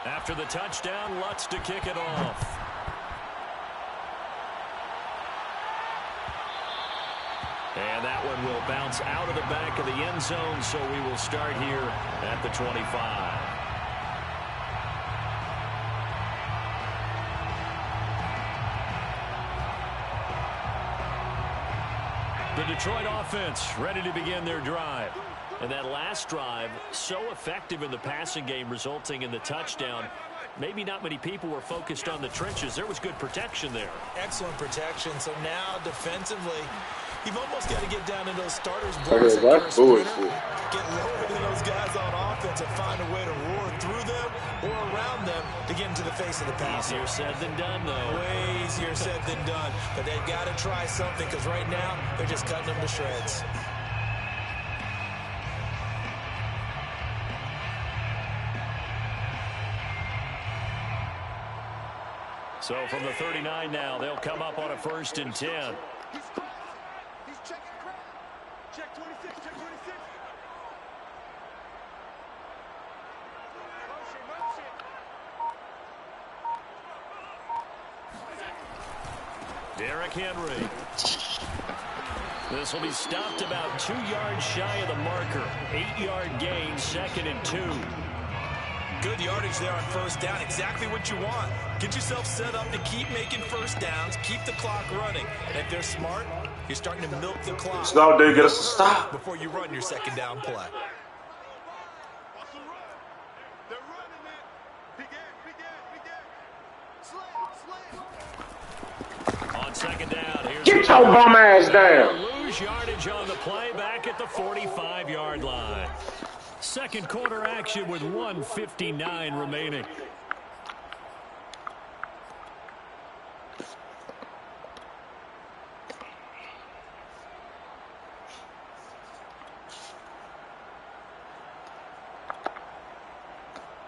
After the touchdown, Lutz to kick it off. And that one will bounce out of the back of the end zone, so we will start here at the 25. The Detroit offense ready to begin their drive. And that last drive, so effective in the passing game, resulting in the touchdown. Maybe not many people were focused on the trenches. There was good protection there. Excellent protection. So now defensively, you've almost got to get down in those starters' blocks. That's bullshit. Get lower than those guys on offense and find a way to roar through them or around them to get into the face of the pass. Easier said than done, though. Way easier said than done. But they've got to try something because right now they're just cutting them to shreds. So from the 39 now, they'll come up on a 1st and 10. He's checking crowd. Check 26, check 26. Derrick Henry. This will be stopped about 2 yards shy of the marker. 8-yard gain, 2nd and 2. Good yardage there on 1st down. Exactly what you want. Get yourself set up to keep making 1st downs. Keep the clock running. And if they're smart, you're starting to milk the clock. Stop, dude. Get us to stop. Before you run your 2nd down play. They're running it. On 2nd down, here's Get your bum ass down. Lose yardage on the play back at the 45-yard line. Second quarter action with 1:59 remaining.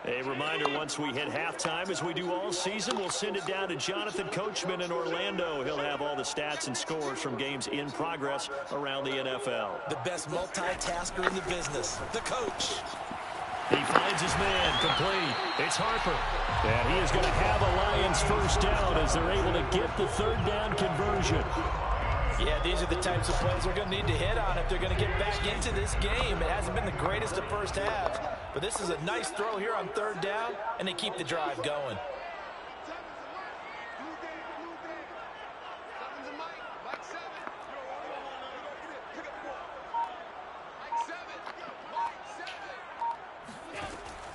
A reminder, once we hit halftime, as we do all season, we'll send it down to Jonathan Coachman in Orlando. He'll have all the stats and scores from games in progress around the NFL. The best multitasker in the business, the coach. He finds his man, complete. It's Harper. And he is going to have a Lions 1st down as they're able to get the 3rd down conversion. Yeah, these are the types of plays they're going to need to hit on if they're going to get back into this game. It hasn't been the greatest of 1st halves, but this is a nice throw here on 3rd down, and they keep the drive going.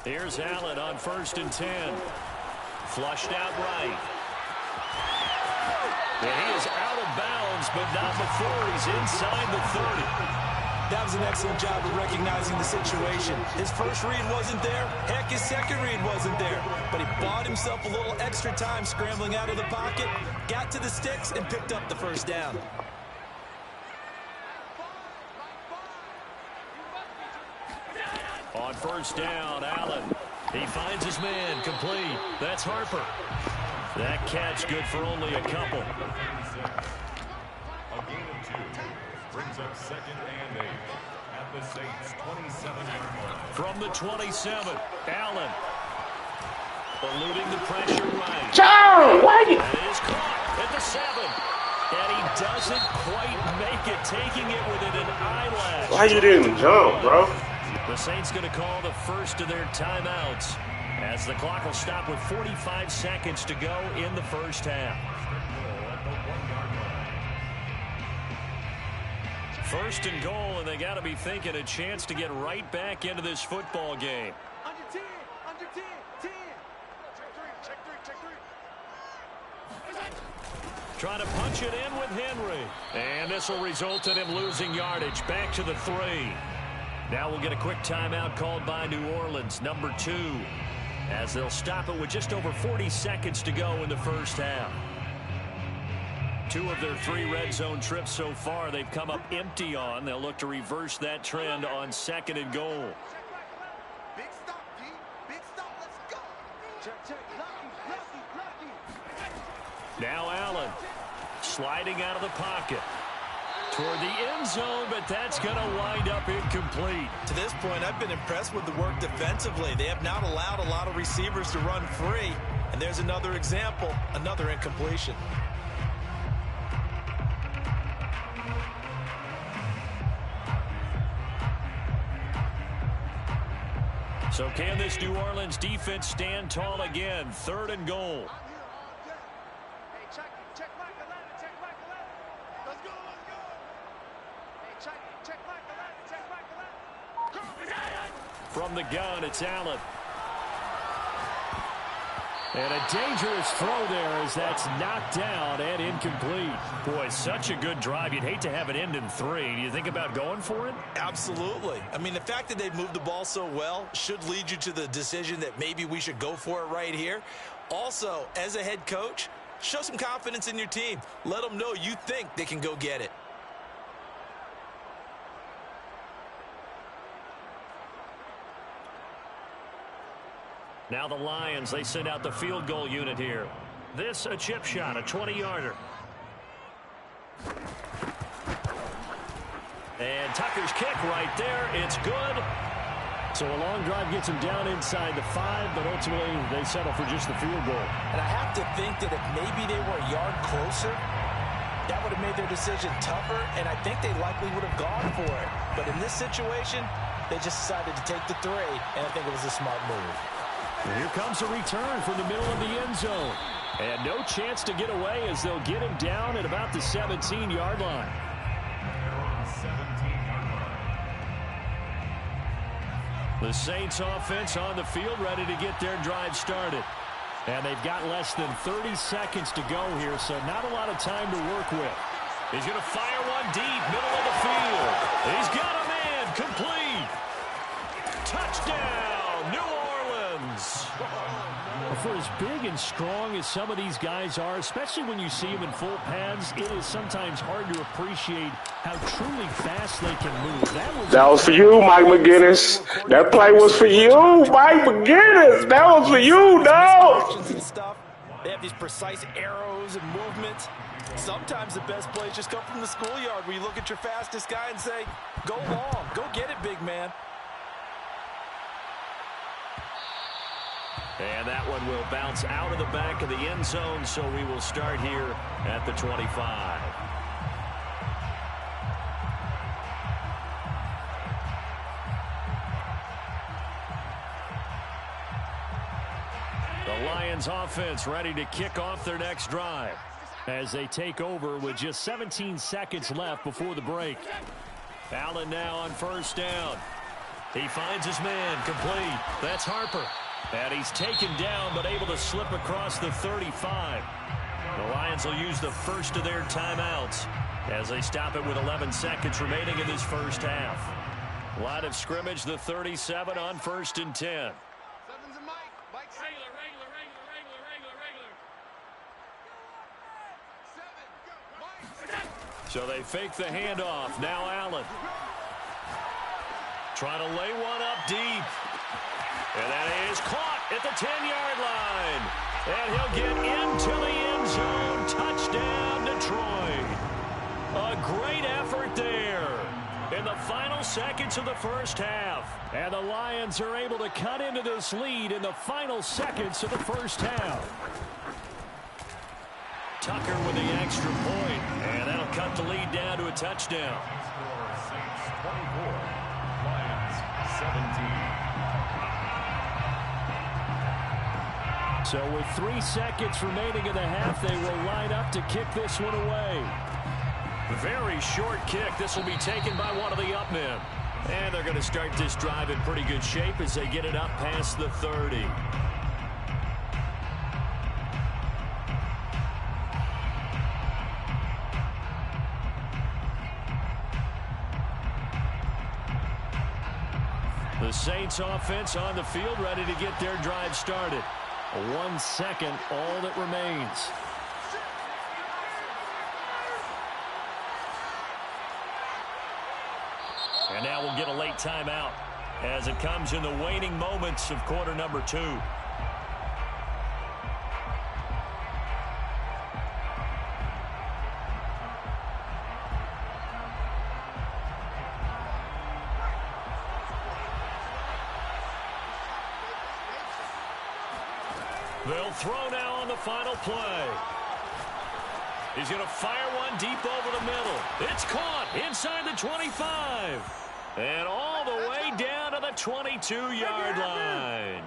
Here's Allen on 1st and 10. Flushed out right. And he is out of bounds, but not before he's inside the 30. That was an excellent job of recognizing the situation. His first read wasn't there. Heck, his second read wasn't there. But he bought himself a little extra time scrambling out of the pocket, got to the sticks, and picked up the 1st down. On 1st down, Allen. He finds his man, complete. That's Harper. That catch good for only a couple. A gain of 2 brings up 2nd and 8 at the Saints' 27-yard line. From the 27, Allen. Eluding the pressure right. John, why you? That is caught at the 7. And he doesn't quite make it, taking it within an eyelash. Why you didn't jump, bro? The Saints going to call the first of their timeouts as the clock will stop with 45 seconds to go in the 1st half. 1st and goal, and they got to be thinking a chance to get right back into this football game. Under 10, under 10, 10. Check 3. Trying to punch it in with Henry. And this will result in him losing yardage back to the 3. Now we'll get a quick timeout called by New Orleans, number 2, as they'll stop it with just over 40 seconds to go in the 1st half. 2 of their 3 red zone trips so far they've come up empty on. They'll look to reverse that trend on 2nd and goal. Big stop, G. Big stop. Let's go. Check. Lucky. Now Allen sliding out of the pocket. toward the end zone, but that's going to wind up incomplete. To this point, I've been impressed with the work defensively. They have not allowed a lot of receivers to run free. And there's another example, another incompletion. So can this New Orleans defense stand tall again? 3rd and goal. From the gun, it's Allen. And a dangerous throw there as that's knocked down and incomplete. Boy, such a good drive. You'd hate to have it end in 3. Do you think about going for it? Absolutely. I mean, the fact that they've moved the ball so well should lead you to the decision that maybe we should go for it right here. Also, as a head coach, show some confidence in your team. Let them know you think they can go get it. Now the Lions, they send out the field goal unit here. This a chip shot, a 20-yarder. And Tucker's kick right there. It's good. So a long drive gets him down inside the 5, but ultimately they settle for just the field goal. And I have to think that if maybe they were a yard closer, that would have made their decision tougher, and I think they likely would have gone for it. But in this situation, they just decided to take the 3, and I think it was a smart move. And here comes a return from the middle of the end zone. And no chance to get away as they'll get him down at about the 17-yard line. The Saints offense on the field ready to get their drive started. And they've got less than 30 seconds to go here, so not a lot of time to work with. He's going to fire one deep, middle of the field. He's got a man, complete. Touchdown, New Orleans. For as big and strong as some of these guys are, especially when you see them in full pads, it is sometimes hard to appreciate how truly fast they can move. That was for you, Mike McGinnis. That play was for you, Mike McGinnis. That was for you, dog. They have these precise arrows and movements. Sometimes the best plays just come from the schoolyard where you look at your fastest guy and say, go long, go get it, big man. And that one will bounce out of the back of the end zone, so we will start here at the 25. The Lions offense ready to kick off their next drive as they take over with just 17 seconds left before the break. Allen now on 1st down. He finds his man, complete. That's Harper. And he's taken down, but able to slip across the 35. The Lions will use the first of their timeouts as they stop it with 11 seconds remaining in this first half. Line of scrimmage, the 37 on 1st and 10. Sevens and Mike. Mike's regular. Seven, Mike. So they fake the handoff. Now Allen. Trying to lay one up deep. And that is caught at the 10-yard line. And he'll get into the end zone. Touchdown, Detroit. A great effort there in the final seconds of the first half. And the Lions are able to cut into this lead in the final seconds of the first half. Tucker with the extra point. And that'll cut the lead down to a touchdown. Saints 24, Lions 17. So with 3 seconds remaining in the half, they will line up to kick this one away. Very short kick. This will be taken by one of the up men. And they're going to start this drive in pretty good shape as they get it up past the 30. The Saints offense on the field ready to get their drive started. 1 second, all that remains. And now we'll get a late timeout as it comes in the waning moments of quarter number 2. They'll throw now on the final play. He's going to fire one deep over the middle. It's caught inside the 25. And all the way down to the 22-yard line.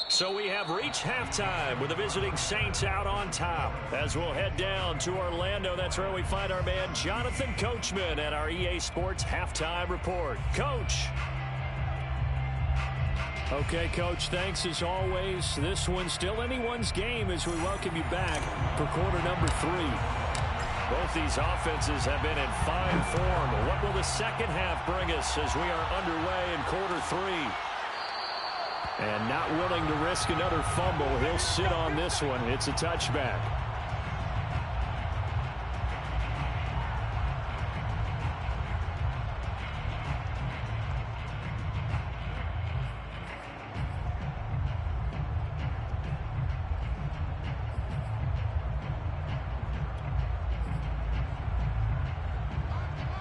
So we have reached halftime with the visiting Saints out on top. As we'll head down to Orlando, that's where we find our man Jonathan Coachman at our EA Sports Halftime Report. Coach. Okay, Coach, thanks as always. This one's still anyone's game as we welcome you back for quarter number 3. Both these offenses have been in fine form. What will the second half bring us as we are underway in quarter 3? And not willing to risk another fumble, he'll sit on this one. It's a touchback.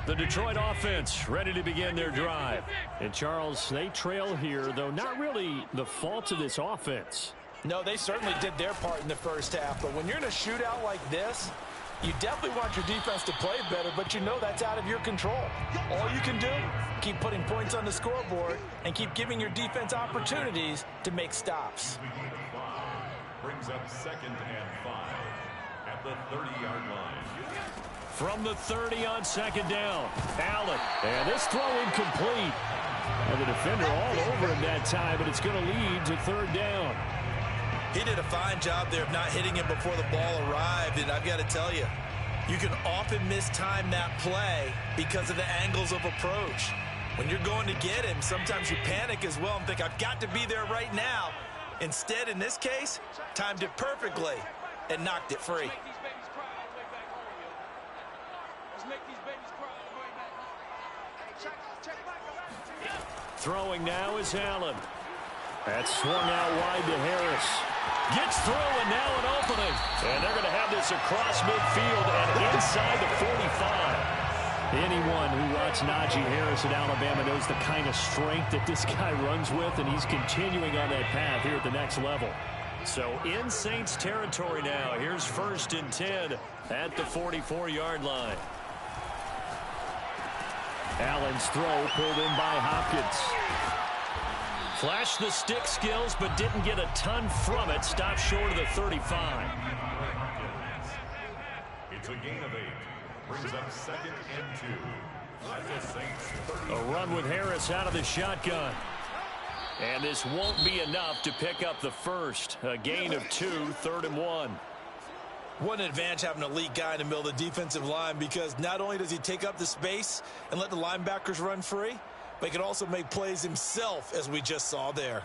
The Detroit offense ready to begin their drive. And, Charles, they trail here, though not really the fault of this offense. No, they certainly did their part in the first half. But when you're in a shootout like this, you definitely want your defense to play better, but you know that's out of your control. All you can do, keep putting points on the scoreboard and keep giving your defense opportunities to make stops. Brings up 2nd and 5 at the 30-yard line. From the 30 on 2nd down, Allen. And this throw incomplete. And the defender all over him that time, but it's going to lead to 3rd down. He did a fine job there of not hitting him before the ball arrived, and I've got to tell you, you can often mistime that play because of the angles of approach. When you're going to get him, sometimes you panic as well and think, I've got to be there right now. Instead, in this case, timed it perfectly and knocked it free. Throwing now is Allen. That's swung out wide to Harris. Gets through and now an opening. And they're going to have this across midfield and inside the 45. Anyone who watched Najee Harris at Alabama knows the kind of strength that this guy runs with, and he's continuing on that path here at the next level. So in Saints territory now. Here's 1st and 10 at the 44-yard line. Allen's throw pulled in by Hopkins. Flashed the stick skills, but didn't get a ton from it. Stopped short of the 35. It's a gain of 8. Brings up 2nd and 2 at the Saints 30. A run with Harris out of the shotgun. And this won't be enough to pick up the first. A gain of 2, 3rd and 1. What an advantage having an elite guy in the middle of the defensive line, because not only does he take up the space and let the linebackers run free, but he can also make plays himself, as we just saw there.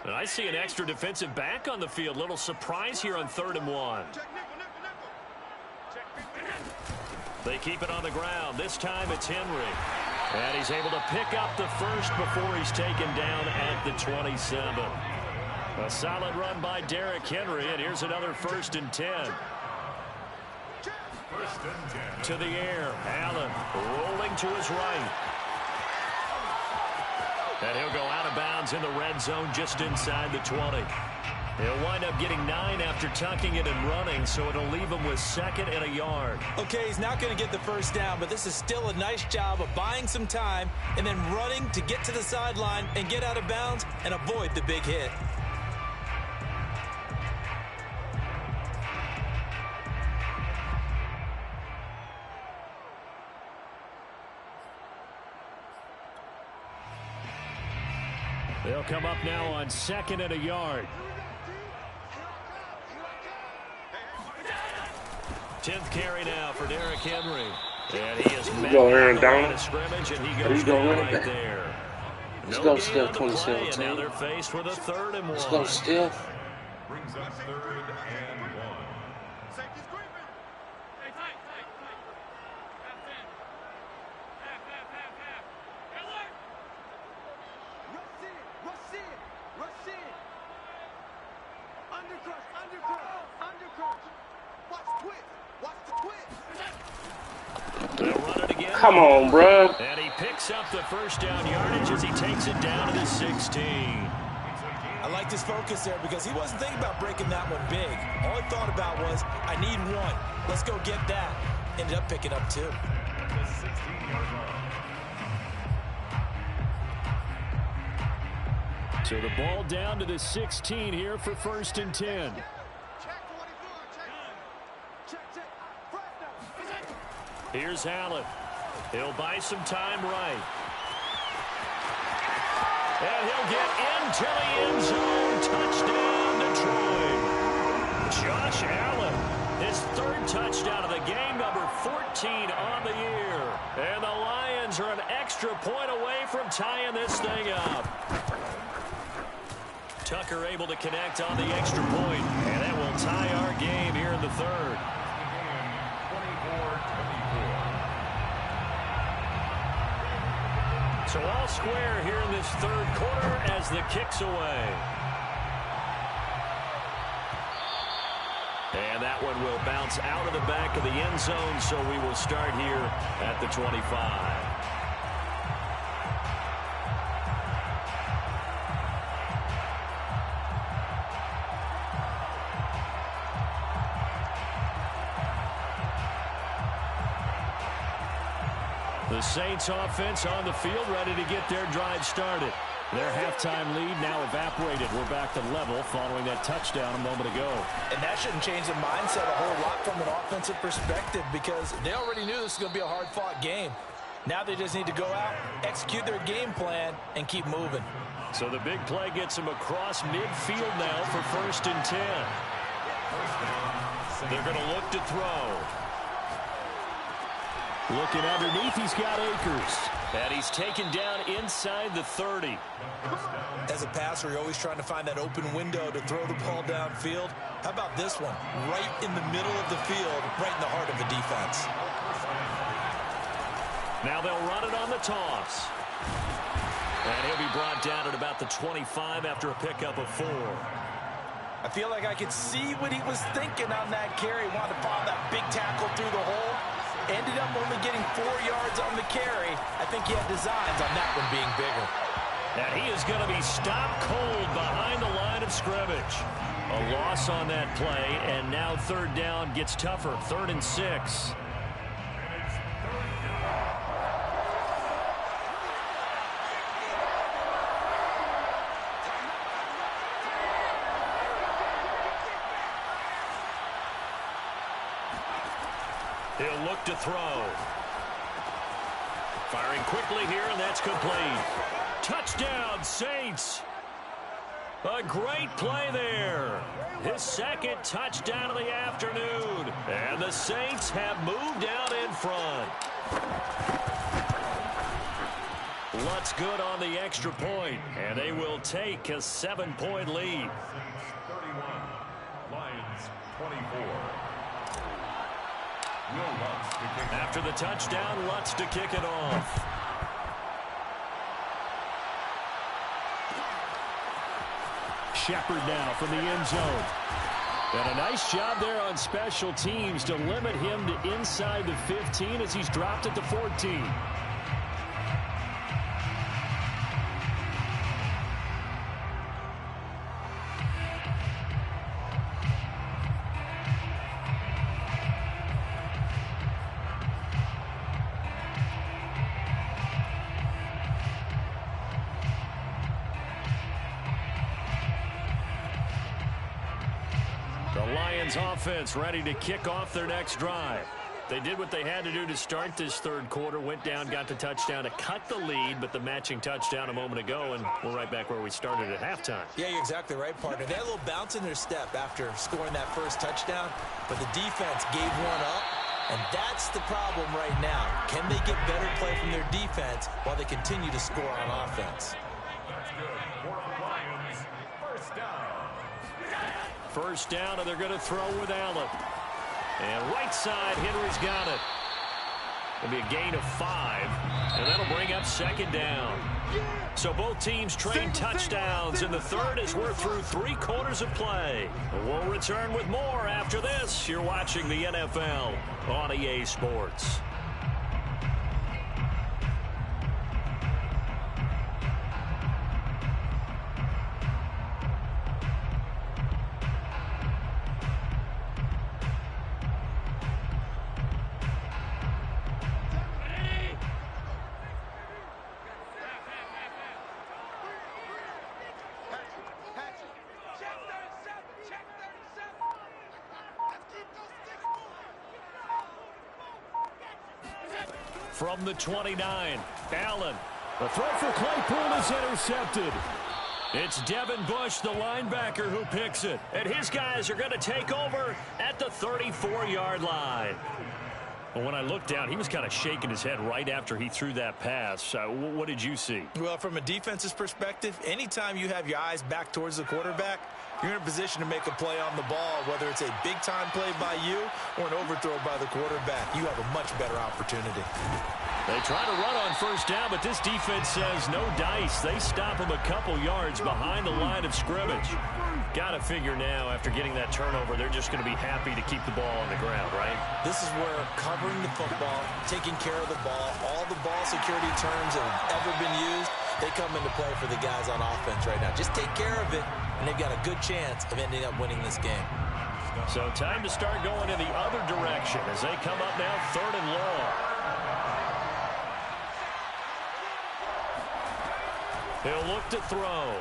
And I see an extra defensive back on the field. Little surprise here on 3rd and 1. They keep it on the ground. This time it's Henry. And he's able to pick up the first before he's taken down at the 27. A solid run by Derrick Henry, and here's another 1st and 10. 1st and 10. To the air, Allen rolling to his right. And he'll go out of bounds in the red zone just inside the 20. He'll wind up getting 9 after tucking it and running, so it'll leave him with 2nd and a yard. Okay, he's not going to get the first down, but this is still a nice job of buying some time and then running to get to the sideline and get out of bounds and avoid the big hit. They'll come up now on 2nd and a yard. 10th carry now for Derrick Henry. And he is met Aaron on the Donald. line of scrimmage, and he goes down right there. Let's No go, gain Steph, on the play, and 2017. now they're faced with a 3rd and 1. Let's go, Steph. Brings up 3rd and 1. Safety's creeping. Hey, tight. Half in. Half. Alert! Rush in. Undercrush. Watch the twist. They'll run it again Come on, bruh. And he picks up the first down yardage as he takes it down to the 16. I liked his focus there because he wasn't thinking about breaking that one big. All he thought about was, I need one. Let's go get that. Ended up picking up 2. So the ball down to the 16 here for 1st and 10. Here's Allen. He'll buy some time right. And he'll get into the end zone. Touchdown, Detroit. Josh Allen, his 3rd touchdown of the game, number 14 on the year. And the Lions are an extra point away from tying this thing up. Tucker able to connect on the extra point, and that will tie our game here in the 3rd. So all square here in this 3rd quarter as the kick's away. And that one will bounce out of the back of the end zone, so we will start here at the 25. The Saints offense on the field, ready to get their drive started. Their halftime lead now evaporated. We're back to level following that touchdown a moment ago. And that shouldn't change the mindset a whole lot from an offensive perspective because they already knew this was going to be a hard-fought game. Now they just need to go out, execute their game plan, and keep moving. So the big play gets them across midfield now for 1st and 10. They're going to look to throw. Looking underneath, he's got Akers. And he's taken down inside the 30. As a passer, you're always trying to find that open window to throw the ball downfield. How about this one? Right in the middle of the field, right in the heart of the defense. Now they'll run it on the toss. And he'll be brought down at about the 25 after a pickup of 4. I feel like I could see what he was thinking on that carry. Wanted to follow that big tackle through the hole. Ended up only getting 4 yards on the carry. I think he had designs on that one being bigger. And he is going to be stopped cold behind the line of scrimmage. A loss on that play, and now 3rd down gets tougher. 3rd and 6. He'll look to throw. Firing quickly here, and that's complete. Touchdown, Saints. A great play there. His 2nd touchdown of the afternoon. And the Saints have moved out in front. Lutz good on the extra point, and they will take a 7-point lead. 31, Lions 24. After the touchdown, Lutz to kick it off. Shepard now from the end zone. And a nice job there on special teams to limit him to inside the 15 as he's dropped at the 14. Offense ready to kick off their next drive. They did what they had to do to start this 3rd quarter, went down, got the touchdown to cut the lead, but the matching touchdown a moment ago, and we're right back where we started at halftime. Yeah, you're exactly right, partner. They had a little bounce in their step after scoring that first touchdown, but the defense gave one up, and that's the problem right now. Can they get better play from their defense while they continue to score on offense? That's good. For the Lions, 1st down. 1st down, and they're going to throw with Allen. And right side, Henry's got it. It'll be a gain of 5, and that'll bring up 2nd down. So both teams trade touchdowns in the 3rd as we're through 3 quarters of play. We'll return with more after this. You're watching the NFL on EA Sports. from the 29. Allen. The throw for Claypool is intercepted. It's Devin Bush, the linebacker, who picks it. And his guys are going to take over at the 34-yard line. Well, when I looked down, he was kind of shaking his head right after he threw that pass. What did you see? Well, from a defense's perspective, anytime you have your eyes back towards the quarterback, you're in a position to make a play on the ball, whether it's a big-time play by you or an overthrow by the quarterback. You have a much better opportunity. They try to run on first down, but this defense says no dice. They stop him a couple yards behind the line of scrimmage. Got to figure now, after getting that turnover, they're just going to be happy to keep the ball on the ground, right? This is where covering the football, taking care of the ball, all the ball security terms that have ever been used, they come into play for the guys on offense right now. Just take care of it, and they've got a good chance of ending up winning this game. So time to start going in the other direction as they come up now 3rd and long. He'll look to throw.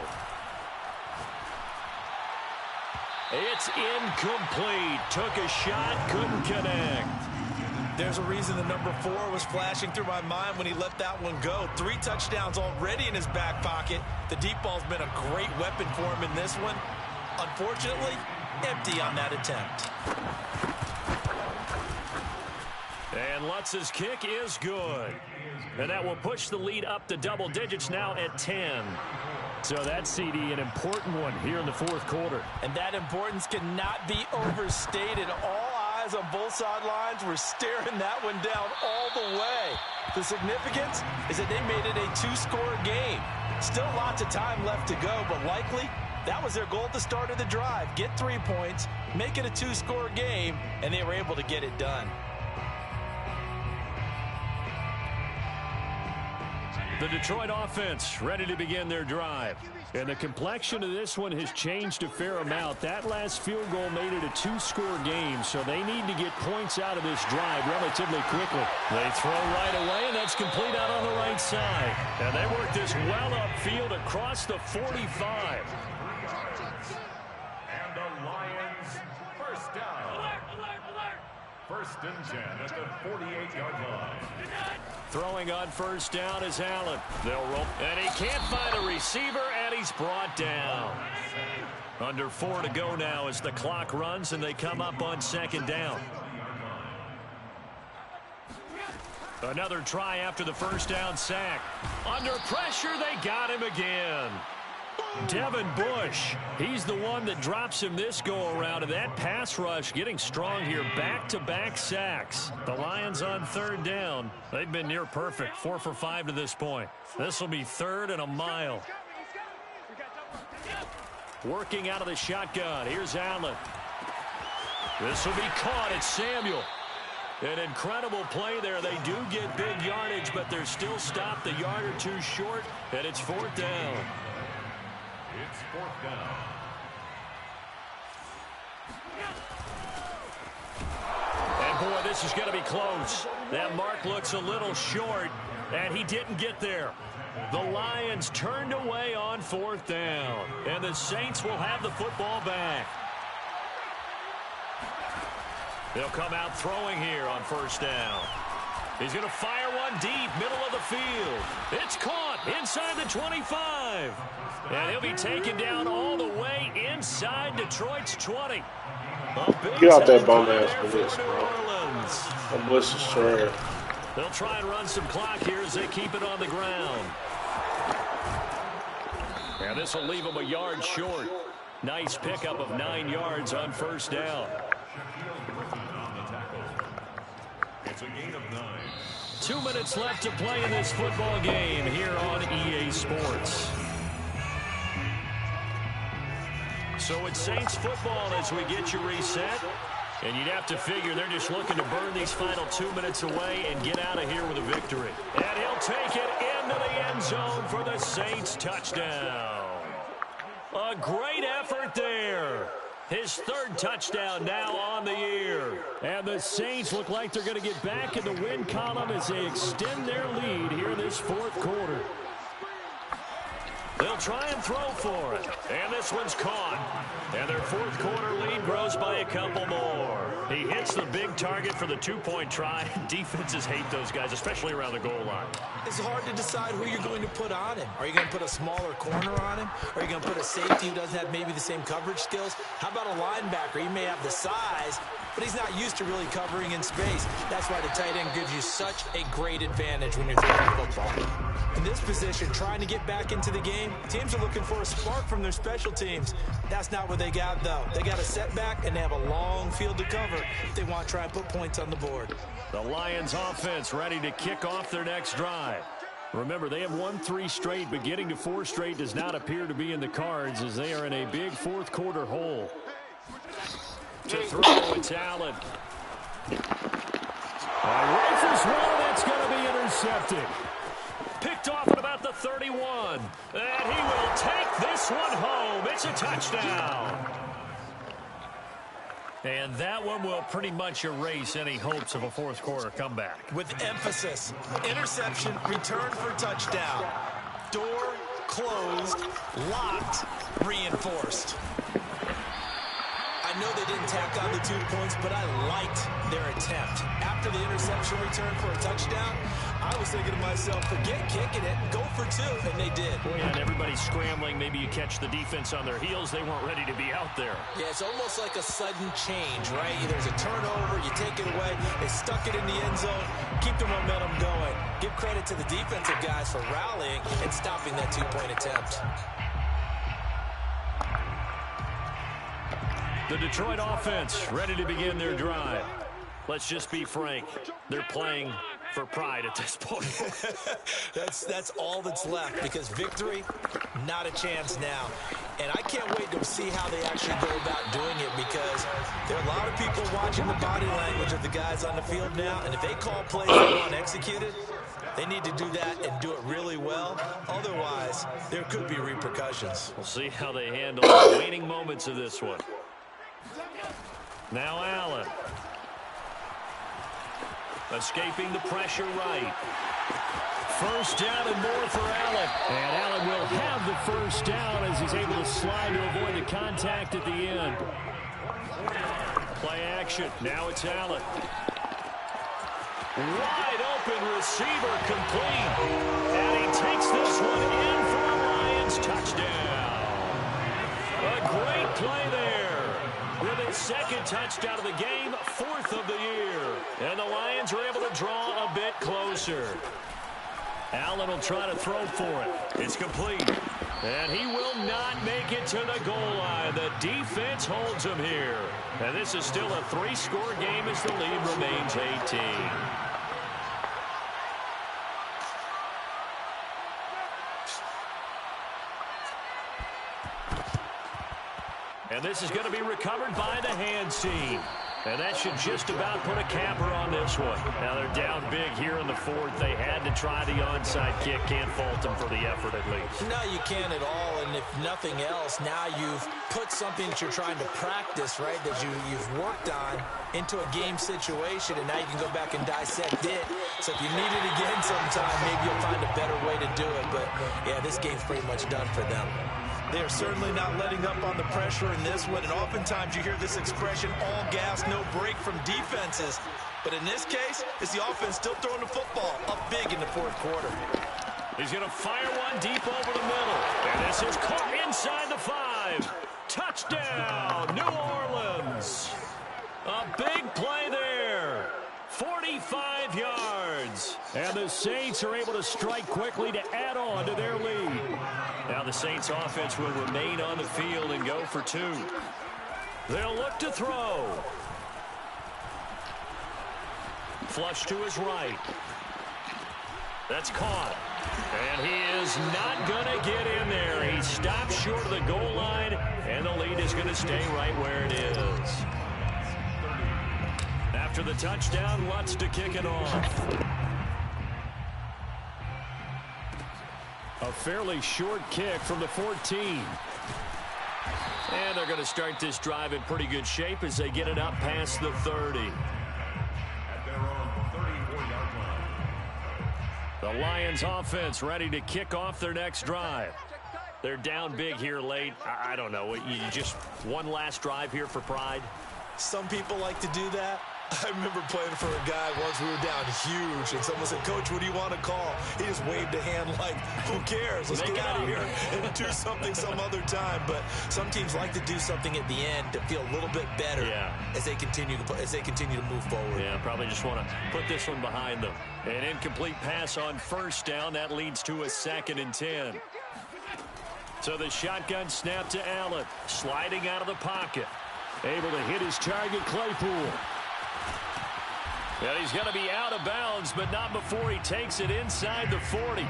It's incomplete. Took a shot, couldn't connect. There's a reason the number 4 was flashing through my mind when he let that one go. 3 touchdowns already in his back pocket. The deep ball's been a great weapon for him in this one. Unfortunately, empty on that attempt. And Lutz's kick is good. And that will push the lead up to double digits now at 10. So that CD, an important one here in the 4th quarter. And that importance cannot be overstated. All eyes on both sidelines were staring that one down all the way. The significance is that they made it a 2-score game. Still lots of time left to go, but likely that was their goal at the start of the drive. Get 3 points, make it a 2-score game, and they were able to get it done. The Detroit offense ready to begin their drive. And the complexion of this one has changed a fair amount. That last field goal made it a 2-score game, so they need to get points out of this drive relatively quickly. They throw right away, and that's complete out on the right side. And they work this well upfield across the 45. And the Lions, first down. First and 10 at the 48-yard line. Throwing on first down is Allen. They'll roll. And he can't find a receiver, and he's brought down. Under 4 to go now as the clock runs, and they come up on 2nd down. Another try after the first down sack. Under pressure, they got him again. Devin Bush, he's the one that drops him this go-around, and that pass rush getting strong here. Back-to-back sacks. The Lions on 3rd down. They've been near perfect, 4 for 5 to this point. This will be 3rd and a mile. Working out of the shotgun. Here's Allen. This will be caught. It's Samuel. An incredible play there. They do get big yardage, but they're still stopped a yard or 2 short, and it's 4th down. It's 4th down. And boy, this is going to be close. That mark looks a little short, and he didn't get there. The Lions turned away on 4th down, and the Saints will have the football back. They'll come out throwing here on first down. He's going to fire one deep, middle of the field. It's caught inside the 25. And he'll be taken down all the way inside Detroit's 20. Get out that bum ass blitz, bro. That blitz is trash. They'll try and run some clock here as they keep it on the ground. And this will leave them a yard short. Nice pickup of 9 yards on first down. It's a gain of 9. 2 minutes left to play in this football game here on EA Sports. So it's Saints football as we get you reset. And you'd have to figure they're just looking to burn these final 2 minutes away and get out of here with a victory. And he'll take it into the end zone for the Saints touchdown. A great effort there. His 3rd touchdown now on the year. And the Saints look like they're going to get back in the win column as they extend their lead here in this 4th quarter. They'll try and throw for it. And this one's caught. And their 4th quarter lead grows by a couple more. He hits the big target for the two-point try. Defenses hate those guys, especially around the goal line. It's hard to decide who you're going to put on him. Are you going to put a smaller corner on him? Are you going to put a safety who doesn't have maybe the same coverage skills? How about a linebacker? He may have the size, but he's not used to really covering in space. That's why the tight end gives you such a great advantage when you're throwing football. In this position, trying to get back into the game, teams are looking for a spark from their special teams. That's not what they got, though. They got a setback, and they have a long field to cover if they want to try and put points on the board. The Lions offense ready to kick off their next drive. Remember, they have won 3 straight, but getting to 4 straight does not appear to be in the cards as they are in a big fourth quarter hole. To throw, it's Allen. Rifles one, that's going to be intercepted. Picked off at about the 31. And he will take this one home. It's a touchdown. And that one will pretty much erase any hopes of a fourth quarter comeback. With emphasis, interception, return for touchdown. Door closed, locked, reinforced. I know they didn't tack on the 2 points, but I liked their attempt. After the interception return for a touchdown, I was thinking to myself, forget kicking it, go for 2, and they did. Well, yeah, and everybody's scrambling. Maybe you catch the defense on their heels. They weren't ready to be out there. Yeah, it's almost like a sudden change, right? There's a turnover, you take it away, they stuck it in the end zone, keep the momentum going. Give credit to the defensive guys for rallying and stopping that 2-point attempt. The Detroit offense ready to begin their drive. Let's just be frank. They're playing for pride at this point. That's all that's left because victory, not a chance now. And I can't wait to see how they actually go about doing it because there are a lot of people watching the body language of the guys on the field now. And if they call plays they want executed, they need to do that and do it really well. Otherwise, there could be repercussions. We'll see how they handle the waning moments of this one. Now Allen. Escaping the pressure right. First down and more for Allen. And Allen will have the first down as he's able to slide to avoid the contact at the end. Play action. Now it's Allen. Wide open receiver complete. And he takes this one in for a Lions touchdown. A great play there. With his second touchdown of the game, 4th of the year. And the Lions are able to draw a bit closer. Allen will try to throw for it. It's complete. And he will not make it to the goal line. The defense holds him here. And this is still a 3-score game as the lead remains 18. And this is going to be recovered by the hands team. And that should just about put a capper on this one. Now they're down big here in the 4th. They had to try the onside kick. Can't fault them for the effort at least. No, you can't at all. And if nothing else, now you've put something that you're trying to practice, right, that you've worked on into a game situation. And now you can go back and dissect it. So if you need it again sometime, maybe you'll find a better way to do it. But, yeah, this game's pretty much done for them. They're certainly not letting up on the pressure in this one, and oftentimes you hear this expression, all gas, no break from defenses. But in this case, it's the offense still throwing the football up big in the 4th quarter. He's going to fire one deep over the middle. And this is caught inside the 5. Touchdown, New Orleans. A big play there. 45 yards. And the Saints are able to strike quickly to add on to their lead. Now the Saints offense will remain on the field and go for 2. They'll look to throw. Flush to his right. That's caught. And he is not going to get in there. He stops short of the goal line, and the lead is going to stay right where it is. After the touchdown, Lutz to kick it off. A fairly short kick from the 14. And they're going to start this drive in pretty good shape as they get it up past the 30. At their own 34-yard line. The Lions offense ready to kick off their next drive. They're down big here late. I don't know. You just one last drive here for pride? Some people like to do that. I remember playing for a guy once. We were down huge, and someone said, "Coach, what do you want to call?" He just waved a hand like, "Who cares? Let's get out of here and do something some other time." But some teams like to do something at the end to feel a little bit better as they continue to move forward. Yeah, probably just want to put this one behind them. An incomplete pass on first down. That leads to a 2nd and 10. So the shotgun snap to Allen, sliding out of the pocket, able to hit his target, Claypool. And he's going to be out of bounds, but not before he takes it inside the 40.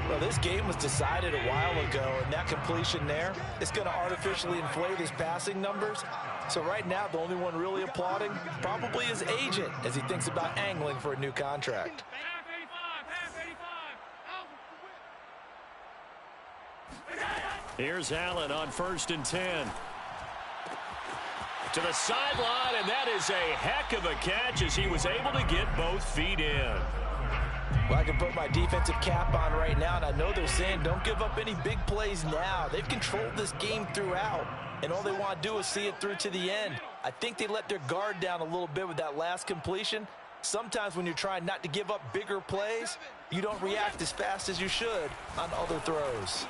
Well, this game was decided a while ago, and that completion there is going to artificially inflate his passing numbers. So right now, the only one really applauding probably his agent as he thinks about angling for a new contract. Here's Allen on 1st and 10. To the sideline, and that is a heck of a catch as he was able to get both feet in. Well, I can put my defensive cap on right now, and I know they're saying don't give up any big plays now. They've controlled this game throughout, and all they want to do is see it through to the end. I think they let their guard down a little bit with that last completion. Sometimes when you're trying not to give up bigger plays, you don't react as fast as you should on other throws.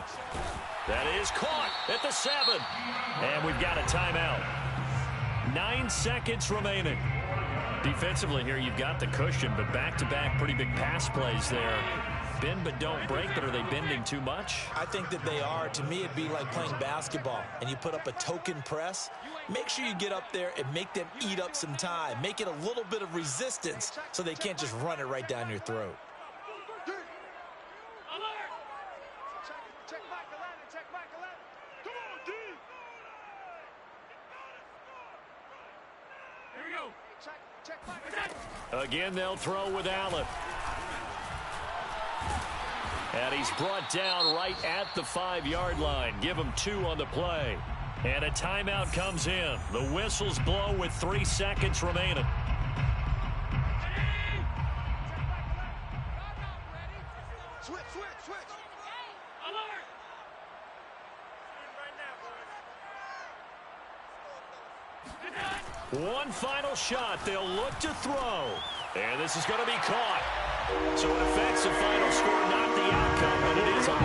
That is caught at the 7. And we've got a timeout. 9 seconds remaining. Defensively here, you've got the cushion, but back-to-back pretty big pass plays there. Bend but don't break, but are they bending too much? I think that they are. To me, it'd be like playing basketball, and you put up a token press. Make sure you get up there and make them eat up some time. Make it a little bit of resistance so they can't just run it right down your throat. Again, they'll throw with Allen. And he's brought down right at the 5-yard line. Give him 2 on the play. And a timeout comes in. The whistles blow with 3 seconds remaining. Switch. One final shot. They'll look to throw. And this is going to be caught. So in effect, the final score, not the outcome, but it is a